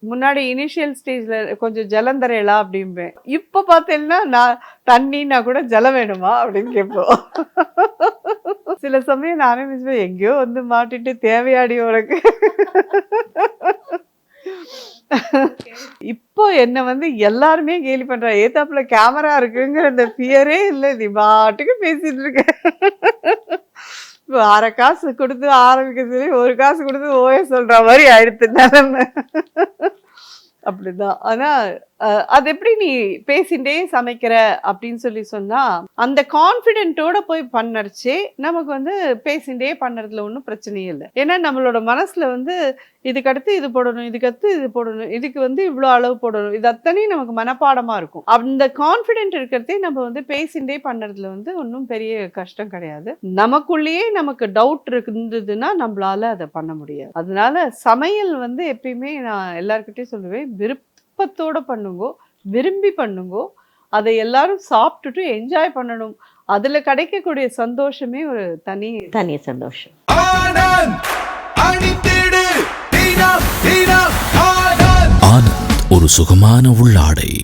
முன்னாடி இனிஷியல் ஸ்டேஜ்ல கொஞ்சம் ஜலம் தரையலா அப்படிம்பேன். இப்ப பார்த்தேன்னா நான் தண்ணின்னா கூட ஜலம் வேணுமா அப்படின்னு கேட்போம். சில சமயம் நானே நினைச்சுப்பேன், எங்கேயோ வந்து மாட்டிட்டு தேவையாடி உனக்கு. இப்போ என்ன வந்து எல்லாருமே கேலி பண்றா, ஏத்தாப்புல கேமரா இருக்குங்கிற அந்த ஃபியரே இல்லை, நீ பாட்டுக்கு பேசிட்டு இருக்க. இப்போ 1/2 காசு கொடுத்து ஆரம்பிக்க சொல்லி 1 காசு கொடுத்து ஓய சொல்ற மாதிரி ஆயிடுத்து நிலைமை. அப்படிதான். ஆனா அது எப்படி நீ பேசிட்டே சமைக்கிற அப்படின்னு சொல்லி சொன்னா, அந்த கான்ஃபிடென்ட்டோட போய் பண்ணறச்சே நமக்கு வந்து பேசிட்டே பண்றதுல ஒன்றும் பிரச்சனையே இல்லை. ஏன்னா நம்மளோட மனசுல வந்து இதுக்கு அடுத்து இது போடணும், இதுக்கு அடுத்து இது போடணும், இதுக்கு வந்து இவ்வளோ அளவு போடணும், இது அத்தனையும் நமக்கு மனப்பாடமா இருக்கும். அந்த கான்ஃபிடென்ட் இருக்கிறதே நம்ம வந்து பேசிட்டே பண்றதுல வந்து ஒன்றும் பெரிய கஷ்டம் கிடையாது. நமக்குள்ளேயே நமக்கு டவுட் இருந்ததுன்னா நம்மளால அதை பண்ண முடியாது. அதனால சமையல் வந்து எப்பயுமே நான் எல்லார்கிட்டையும் சொல்லுவேன், விருப்பத்தோட பண்ணுங்கோ, விரும்பி பண்ணுங்கோ. அதை எல்லாரும் சாப்பிட்டுட்டு என்ஜாய் பண்ணணும். அதுல கிடைக்கக்கூடிய சந்தோஷமே ஒரு தனி சந்தோஷம். ஆனந்த், ஒரு சுகமான உள்ளாடை.